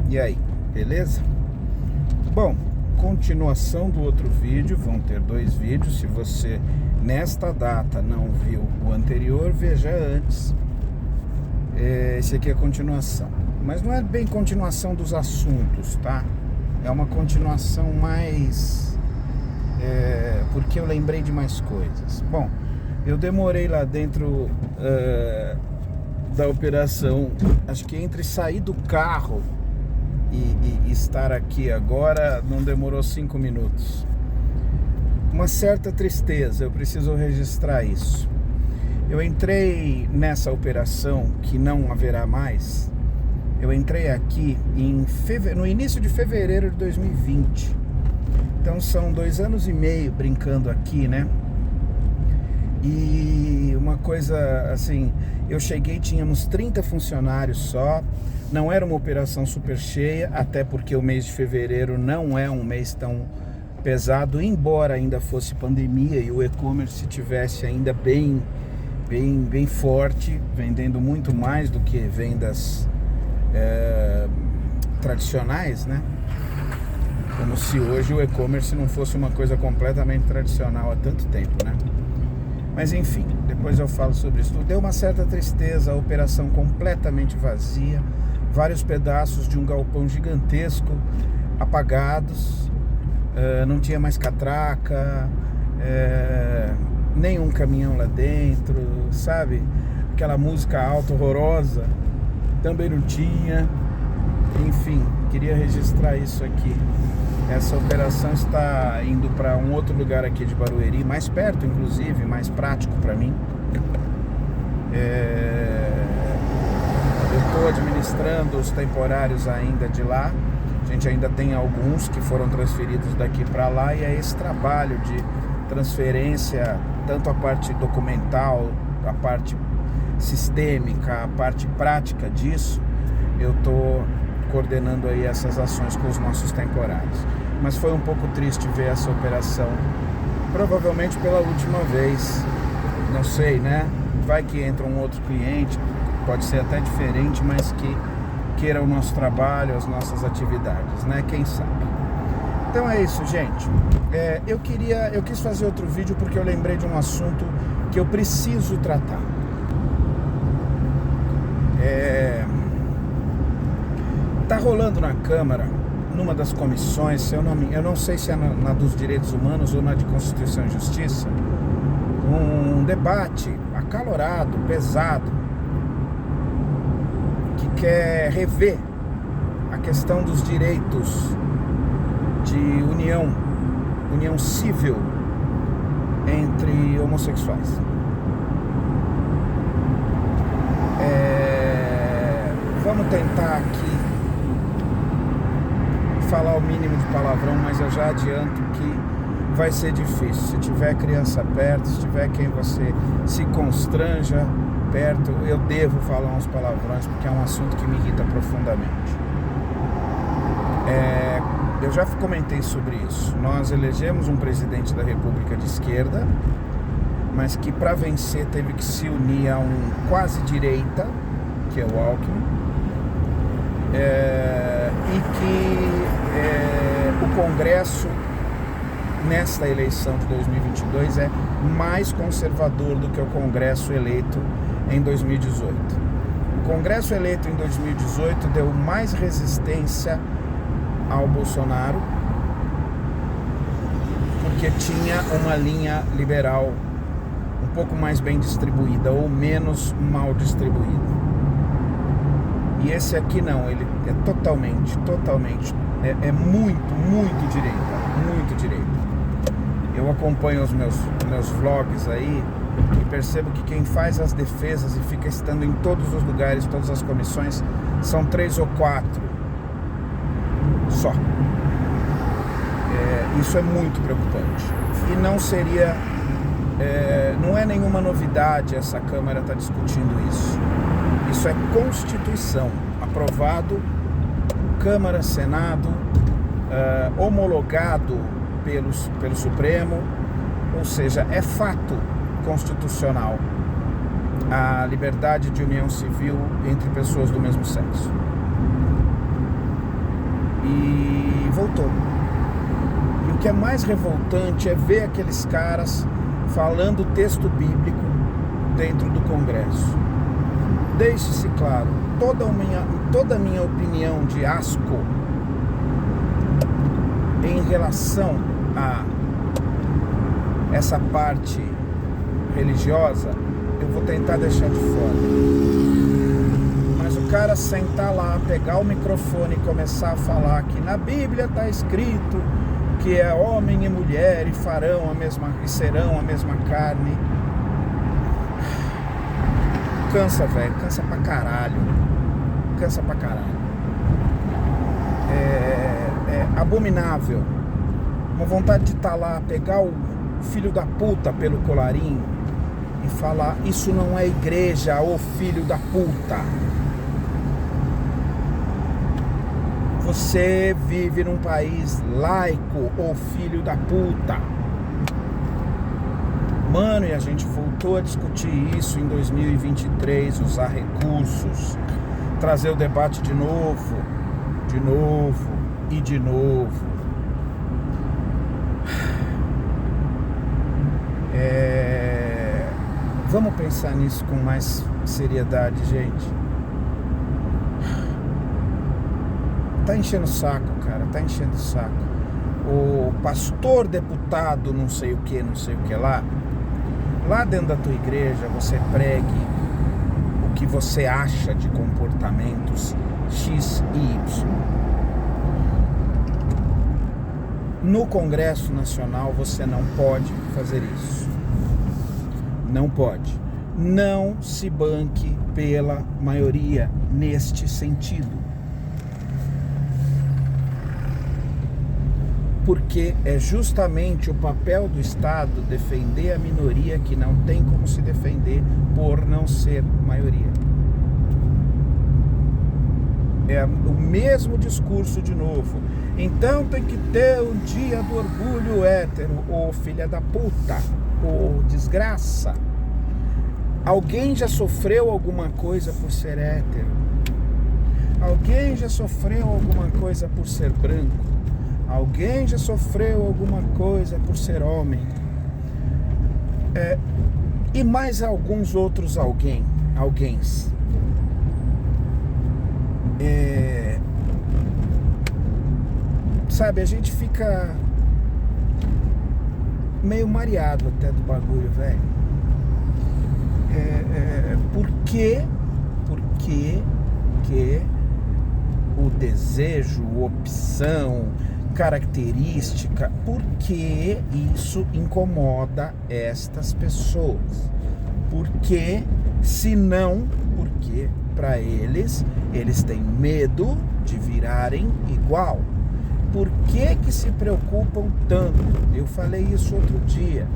E aí, beleza? Bom, continuação do outro vídeo, vão ter 2 vídeos. Se você nesta data não viu o anterior, veja antes. Esse aqui é a continuação, mas não é bem continuação dos assuntos, tá? É uma continuação mais porque eu lembrei de mais coisas. Bom, eu demorei lá dentro da operação, acho que entre sair do carro e estar aqui agora não demorou 5 minutos. Uma certa tristeza, eu preciso registrar isso. Eu entrei nessa operação que não haverá mais. Eu entrei aqui no início de fevereiro de 2020. Então são 2 anos e meio brincando aqui, né? E uma coisa assim, eu cheguei, tínhamos 30 funcionários só. Não era uma operação super cheia, até porque o mês de fevereiro não é um mês tão pesado, embora ainda fosse pandemia e o e-commerce tivesse ainda bem forte, vendendo muito mais do que vendas tradicionais, né? Como se hoje o e-commerce não fosse uma coisa completamente tradicional há tanto tempo, né? Mas enfim, depois eu falo sobre isso. Deu uma certa tristeza, a operação completamente vazia, vários pedaços de um galpão gigantesco apagados, não tinha mais catraca, nenhum caminhão lá dentro, sabe? Aquela música alta horrorosa também não tinha. Enfim, queria registrar isso aqui. Essa operação está indo para um outro lugar aqui de Barueri, mais perto inclusive, mais prático para mim. Eu estou administrando os temporários ainda de lá. A gente ainda tem alguns que foram transferidos daqui para lá, e é esse trabalho de transferência, tanto a parte documental, a parte sistêmica, a parte prática disso, eu estou coordenando aí essas ações com os nossos temporários. Mas foi um pouco triste ver essa operação, provavelmente pela última vez, não sei, né? Vai que entra um outro cliente, pode ser até diferente, mas que queira o nosso trabalho, as nossas atividades, né? Quem sabe? Então é isso, gente. Eu quis fazer outro vídeo porque eu lembrei de um assunto que eu preciso tratar. Tá rolando na Câmara, numa das comissões, eu não sei se é na dos Direitos Humanos ou na de Constituição e Justiça, um debate acalorado, pesado, que quer rever a questão dos direitos de união civil entre homossexuais. Vamos tentar aqui falar o mínimo de palavrão, mas eu já adianto que vai ser difícil. Se tiver criança perto, se tiver quem você se constranja perto, eu devo falar uns palavrões, porque é um assunto que me irrita profundamente. Eu já comentei sobre isso. Nós elegemos um presidente da República de esquerda, mas que para vencer teve que se unir a um quase direita, que é o Alckmin, e que o Congresso nesta eleição de 2022 é mais conservador do que o Congresso eleito em 2018. O Congresso eleito em 2018 deu mais resistência ao Bolsonaro, porque tinha uma linha liberal um pouco mais bem distribuída ou menos mal distribuída. E esse aqui não, ele é totalmente, muito direita. Eu acompanho os meus vlogs aí e percebo que quem faz as defesas e fica estando em todos os lugares, todas as comissões, são 3 ou 4 só. Isso é muito preocupante. E não seria, não é nenhuma novidade essa Câmara estar discutindo isso. Isso é Constituição, aprovado, Câmara, Senado, homologado pelo Supremo, ou seja, é fato constitucional a liberdade de união civil entre pessoas do mesmo sexo. revoltou. E o que é mais revoltante é ver aqueles caras falando o texto bíblico dentro do Congresso. Deixe-se claro, toda a minha opinião de asco em relação a essa parte religiosa, eu vou tentar deixar de fora. Mas o cara sentar lá, pegar o microfone e começar a falar que na Bíblia está escrito que é homem e mulher e serão a mesma carne. Cansa, velho, cansa pra caralho. Cansa pra caralho. É abominável. Uma vontade de estar lá, pegar o filho da puta pelo colarinho e falar: isso não é igreja, ô filho da puta. Você vive num país laico, ô filho da puta. Mano, e a gente voltou a discutir isso em 2023, usar recursos, trazer o debate de novo e de novo. Vamos pensar nisso com mais seriedade, gente. Tá enchendo o saco, cara, tá enchendo o saco. O pastor, deputado, não sei o que lá dentro da tua igreja você pregue o que você acha de comportamentos X e Y. No Congresso Nacional você não pode fazer isso. Não pode. Não se banque pela maioria neste sentido. Porque é justamente o papel do Estado defender a minoria que não tem como se defender por não ser maioria. É o mesmo discurso de novo. Então tem que ter um dia do orgulho hétero, ô filha da puta, ô desgraça. Alguém já sofreu alguma coisa por ser hétero? Alguém já sofreu alguma coisa por ser branco? Alguém já sofreu alguma coisa por ser homem? E mais alguns outros alguéms. Sabe, a gente fica meio mareado até do bagulho, velho. Por que o desejo, opção, característica, por que isso incomoda estas pessoas? Porque, se não, porque para eles têm medo de virarem igual. Por que se preocupam tanto? Eu falei isso outro dia.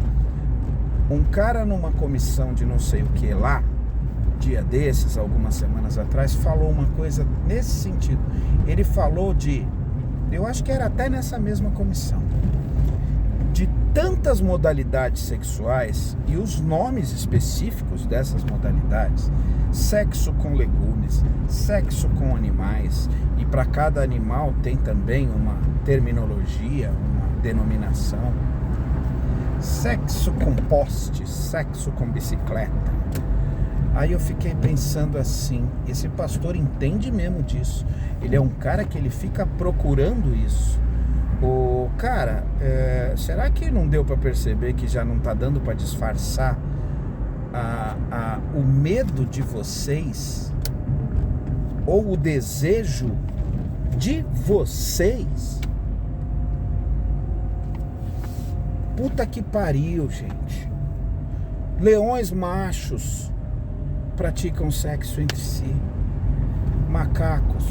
Um cara numa comissão de não sei o que lá, dia desses, algumas semanas atrás, falou uma coisa nesse sentido. Ele falou eu acho que era até nessa mesma comissão, de tantas modalidades sexuais e os nomes específicos dessas modalidades: sexo com legumes, sexo com animais, e para cada animal tem também uma terminologia, uma denominação. Sexo com poste, sexo com bicicleta. Aí eu fiquei pensando assim, esse pastor entende mesmo disso. Ele é um cara que ele fica procurando isso. Cara, será que não deu para perceber que já não tá dando para disfarçar o medo de vocês, ou o desejo de vocês? Puta que pariu, gente. Leões machos praticam sexo entre si. Macacos,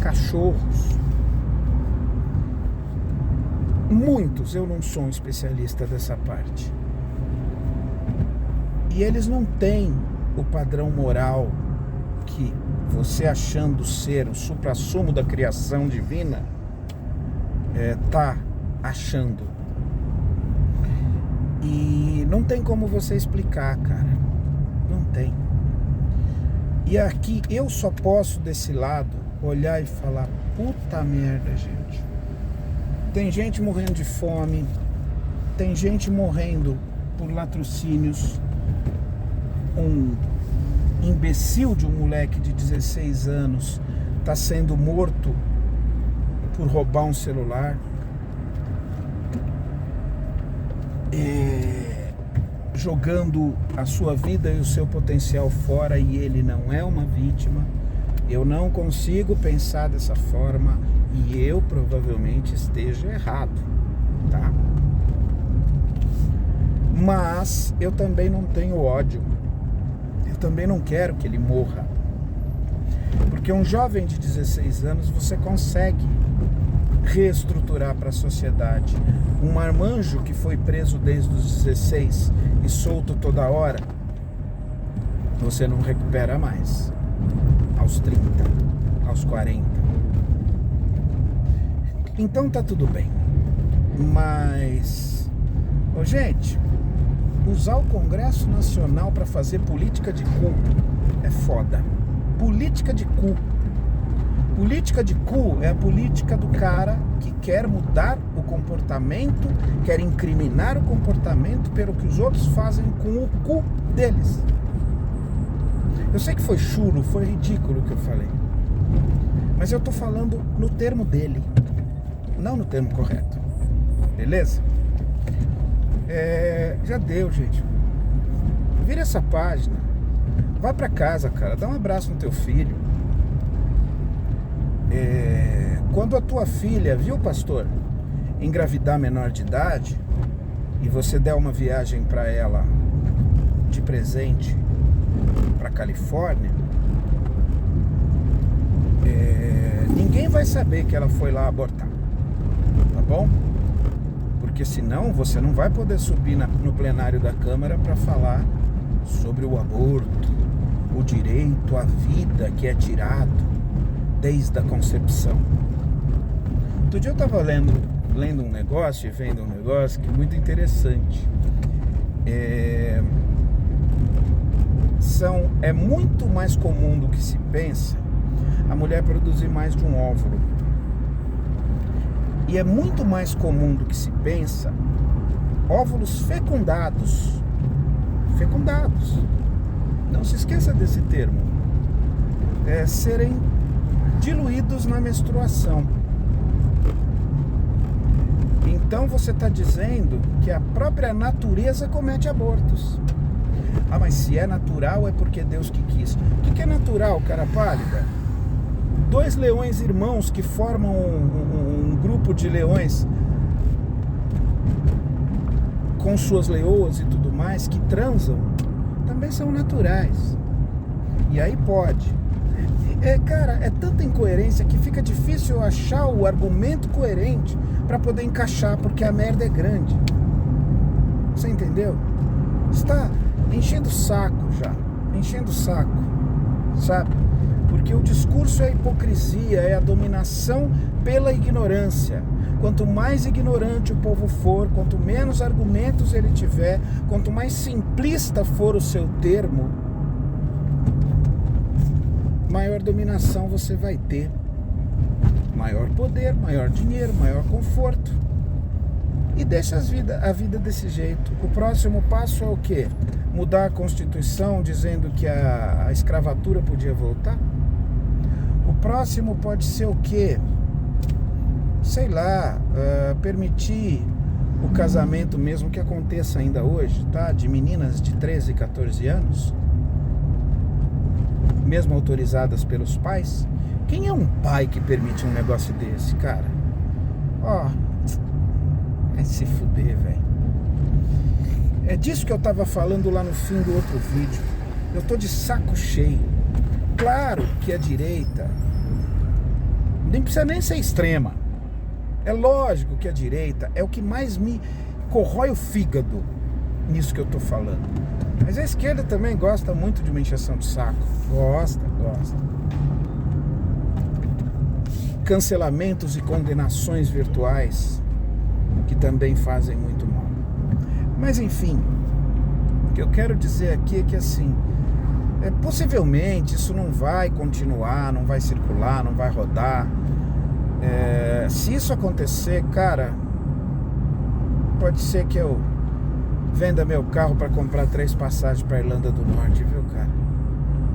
cachorros. Muitos, eu não sou um especialista dessa parte. E eles não têm o padrão moral que você, achando ser o suprassumo da criação divina, tá achando. E não tem como você explicar, cara. Não tem. E aqui eu só posso, desse lado, olhar e falar: puta merda, gente. Tem gente morrendo de fome, tem gente morrendo por latrocínios. Um imbecil de um moleque de 16 anos está sendo morto por roubar um celular. Jogando a sua vida e o seu potencial fora, e ele não é uma vítima. Eu não consigo pensar dessa forma e eu provavelmente esteja errado, tá? Mas eu também não tenho ódio. Eu também não quero que ele morra. Porque um jovem de 16 anos você consegue reestruturar para a sociedade. Um marmanjo que foi preso desde os 16 e solto toda hora, você não recupera mais. Aos 30, aos 40. Então tá tudo bem. Mas, gente, usar o Congresso Nacional para fazer política de cu é foda. Política de cu. Política de cu é a política do cara que quer mudar o comportamento, quer incriminar o comportamento pelo que os outros fazem com o cu deles. Eu sei que foi chulo, foi ridículo o que eu falei, mas eu tô falando no termo dele, não no termo correto. Beleza? Já deu, gente. Vira essa página. Vai pra casa, cara. Dá um abraço no teu filho. Quando a tua filha, viu, pastor, engravidar menor de idade e você der uma viagem pra ela de presente pra Califórnia, ninguém vai saber que ela foi lá abortar, tá bom? Porque senão você não vai poder subir no plenário da Câmara para falar sobre o aborto, o direito à vida que é tirado desde a concepção. Outro dia eu estava lendo um negócio e vendo um negócio que é muito interessante. É muito mais comum do que se pensa a mulher produzir mais de um óvulo. E é muito mais comum do que se pensa óvulos fecundados. Fecundados. Não se esqueça desse termo. Serem diluídos na menstruação. Então você está dizendo que a própria natureza comete abortos. Ah, mas se é natural é porque Deus que quis. O que é natural, cara pálida? 2 leões irmãos que formam um grupo de leões com suas leoas e tudo mais, que transam, também são naturais. E aí pode. Cara, é tanta incoerência que fica difícil achar o argumento coerente para poder encaixar, porque a merda é grande. Você entendeu? Está enchendo o saco já. Enchendo o saco. Sabe? Porque o discurso é a hipocrisia, é a dominação pela ignorância. Quanto mais ignorante o povo for, quanto menos argumentos ele tiver, quanto mais simplista for o seu termo, maior dominação você vai ter. Maior poder, maior dinheiro, maior conforto. E deixa a vida desse jeito. O próximo passo é o quê? Mudar a Constituição dizendo que a escravatura podia voltar? O próximo pode ser o quê? Sei lá, permitir o casamento mesmo que aconteça ainda hoje, tá? De meninas de 13, 14 anos, mesmo autorizadas pelos pais. Quem é um pai que permite um negócio desse, cara? Vai se fuder, velho. É disso que eu tava falando lá no fim do outro vídeo. Eu tô de saco cheio. Claro que a direita nem precisa nem ser extrema. É lógico que a direita é o que mais me corrói o fígado nisso que eu tô falando. Mas a esquerda também gosta muito de uma encheção de saco. Gosta. Cancelamentos e condenações virtuais que também fazem muito mal. Mas enfim, o que eu quero dizer aqui é que assim, possivelmente isso não vai continuar, não vai circular, não vai rodar. Se isso acontecer, cara, pode ser que eu venda meu carro para comprar 3 passagens para Irlanda do Norte, viu, cara?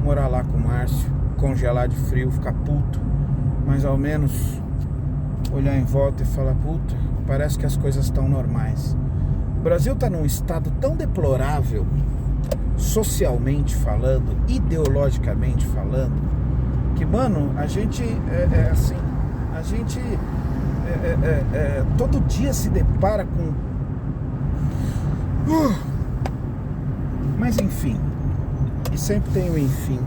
Morar lá com o Márcio, congelar de frio, ficar puto, mas ao menos olhar em volta e falar, puta, parece que as coisas estão normais. O Brasil está num estado tão deplorável, socialmente falando, ideologicamente falando, que, mano, a gente assim, a gente todo dia se depara com... Mas enfim, e sempre tem um enfim.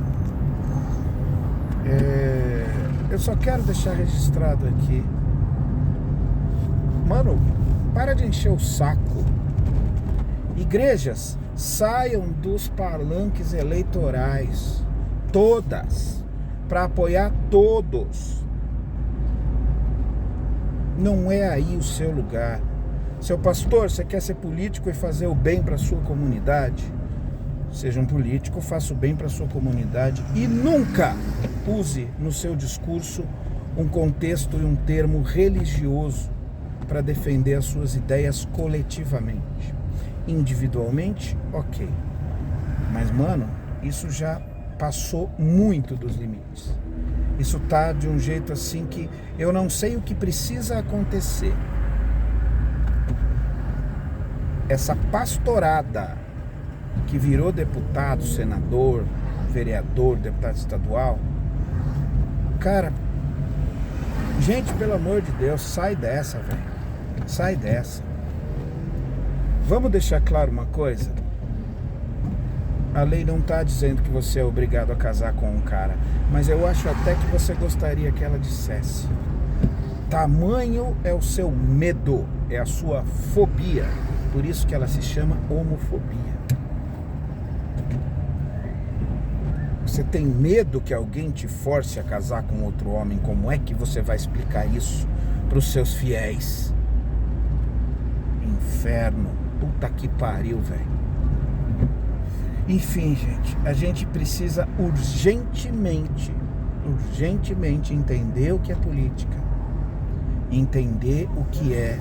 Eu só quero deixar registrado aqui, mano, para de encher o saco. Igrejas, saiam dos palanques eleitorais, todas, para apoiar todos. Não é aí o seu lugar. Seu pastor, você quer ser político e fazer o bem para a sua comunidade? Seja um político, faça o bem para a sua comunidade e nunca use no seu discurso um contexto e um termo religioso para defender as suas ideias coletivamente. Individualmente, ok. Mas, mano, isso já passou muito dos limites. Isso tá de um jeito assim que eu não sei o que precisa acontecer. Essa pastorada que virou deputado, senador, vereador, deputado estadual, cara, gente, pelo amor de Deus, sai dessa, velho. Sai dessa. Vamos deixar claro uma coisa? A lei não está dizendo que você é obrigado a casar com um cara, mas eu acho até que você gostaria que ela dissesse. Tamanho é o seu medo, é a sua fobia. Por isso que ela se chama homofobia. Você tem medo que alguém te force a casar com outro homem? Como é que você vai explicar isso para os seus fiéis? Inferno. Puta que pariu, velho. Enfim, gente, a gente precisa urgentemente entender o que é política, entender o que é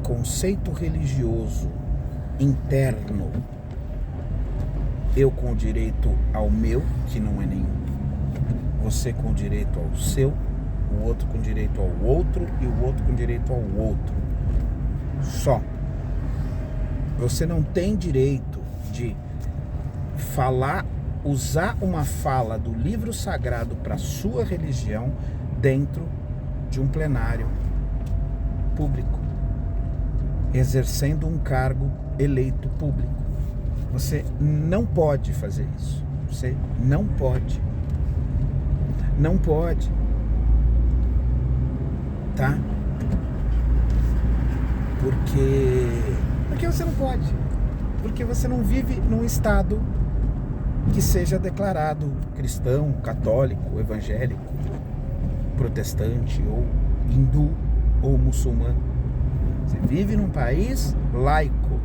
conceito religioso interno. Eu com direito ao meu, que não é nenhum, você com direito ao seu, o outro com direito ao outro e o outro com direito ao outro. Só. Você não tem direito de falar, usar uma fala do livro sagrado para sua religião dentro de um plenário público, exercendo um cargo eleito público. Você não pode fazer isso. Você não pode. Não pode. Tá? Porque você não pode. Porque você não vive num estado que seja declarado cristão, católico, evangélico, protestante, ou hindu, ou muçulmano. Você vive num país laico.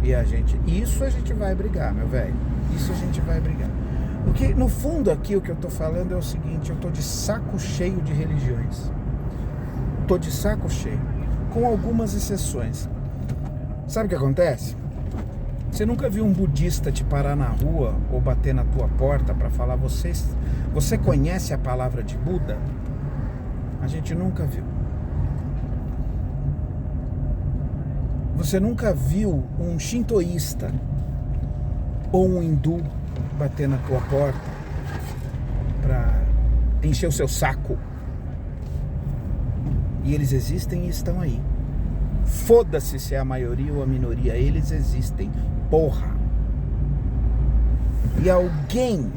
E isso a gente vai brigar, meu velho. Isso a gente vai brigar. Porque no fundo aqui o que eu tô falando é o seguinte: eu tô de saco cheio de religiões. Tô de saco cheio. Com algumas exceções. Sabe o que acontece? Você nunca viu um budista te parar na rua ou bater na tua porta para falar: você conhece a palavra de Buda? A gente nunca viu. Você nunca viu um shintoísta ou um hindu bater na tua porta para encher o seu saco? E eles existem e estão aí. Foda-se se é a maioria ou a minoria, eles existem. Porra! E alguém,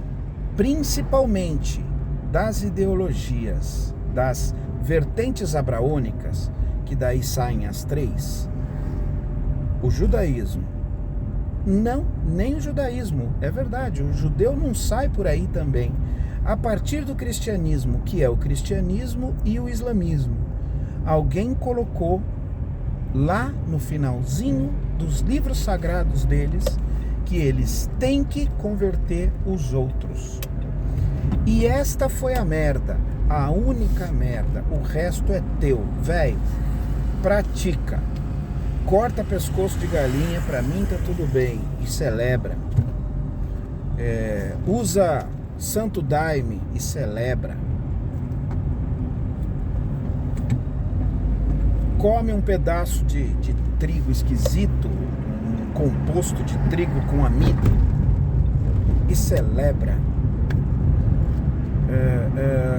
principalmente das ideologias, das vertentes abraônicas, que daí saem as 3, o judaísmo, não, nem o judaísmo, é verdade, o judeu não sai por aí também, a partir do cristianismo, que é o cristianismo e o islamismo, alguém colocou lá no finalzinho dos livros sagrados deles que eles têm que converter os outros. E esta foi a merda. A única merda. O resto é teu. Velho, pratica. Corta pescoço de galinha, pra mim tá tudo bem. E celebra. Usa santo daime e celebra. Come um pedaço de trigo esquisito, um composto de trigo com amido e celebra.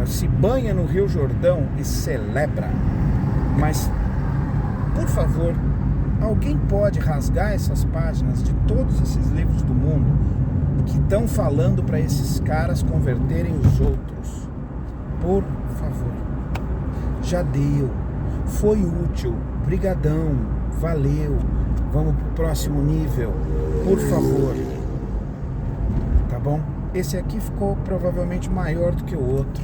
Se banha no Rio Jordão e celebra. Mas, por favor, alguém pode rasgar essas páginas de todos esses livros do mundo que estão falando para esses caras converterem os outros? Por favor. Já deu. Foi útil. Brigadão. Valeu. Vamos pro próximo nível. Por favor. Tá bom? Esse aqui ficou provavelmente maior do que o outro.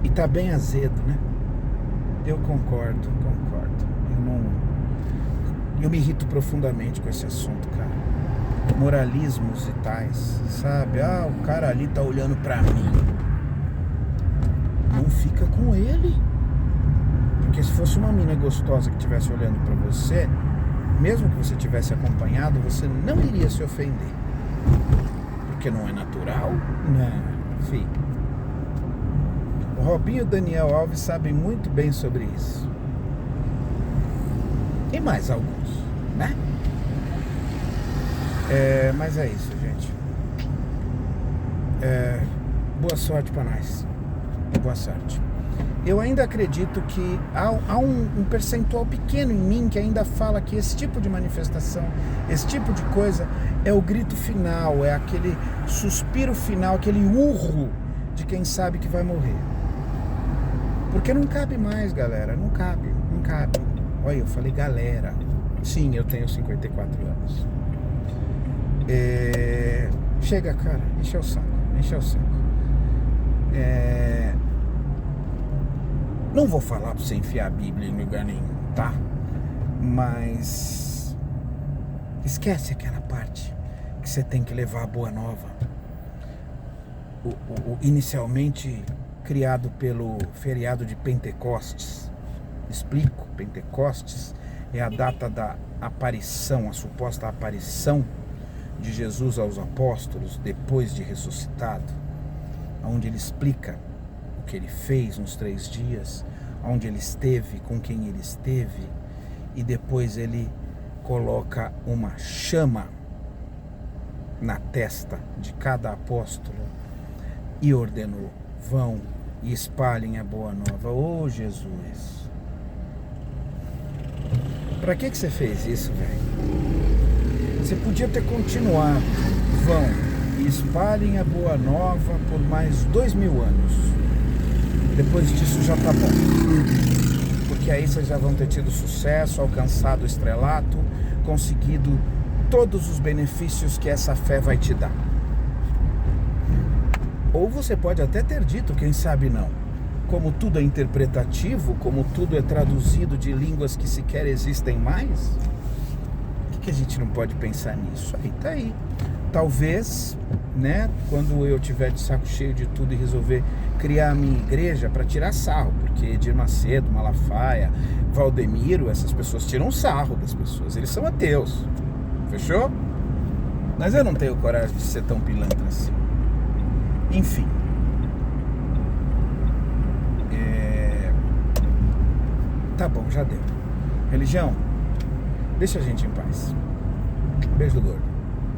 E tá bem azedo, né? Eu concordo. Eu me irrito profundamente com esse assunto, cara. Moralismos e tais, sabe? O cara ali tá olhando pra mim. Não fica com ele. Porque se fosse uma mina gostosa que estivesse olhando pra você, mesmo que você tivesse acompanhado, você não iria se ofender. Porque não é natural? Não, filho. O Robinho e o Daniel Alves sabem muito bem sobre isso. E mais alguns, né? Mas é isso, gente. Boa sorte pra nós. Boa sorte. Eu ainda acredito que há um percentual pequeno em mim que ainda fala que esse tipo de manifestação, esse tipo de coisa é o grito final, é aquele suspiro final, aquele urro de quem sabe que vai morrer. Porque não cabe mais, galera, não cabe. Olha, eu falei galera. Sim, eu tenho 54 anos. Chega, cara, encheu o saco. Não vou falar pra você enfiar a Bíblia em lugar nenhum, tá? Mas esquece aquela parte que você tem que levar a boa nova. Inicialmente criado pelo feriado de Pentecostes. Explico, Pentecostes é a data da aparição, a suposta aparição de Jesus aos apóstolos depois de ressuscitado, onde ele explica o que ele fez nos 3 dias, onde ele esteve, com quem ele esteve, e depois ele coloca uma chama na testa de cada apóstolo e ordenou: vão e espalhem a boa nova. Ô Jesus! Pra que você fez isso, velho? Você podia ter continuado. Vão e espalhem a boa nova por mais 2000 anos. Depois disso já tá bom. Porque aí vocês já vão ter tido sucesso, alcançado o estrelato, conseguido todos os benefícios que essa fé vai te dar. Ou você pode até ter dito, quem sabe não. Como tudo é interpretativo, como tudo é traduzido de línguas que sequer existem mais, por que a gente não pode pensar nisso? Aí tá aí. Talvez, né, quando eu tiver de saco cheio de tudo e resolver criar a minha igreja para tirar sarro, porque Edir Macedo, Malafaia, Valdemiro, essas pessoas tiram sarro das pessoas, eles são ateus. Fechou? Mas eu não tenho coragem de ser tão pilantra assim. Enfim. Tá bom, já deu. Religião, deixa a gente em paz. Beijo do gordo.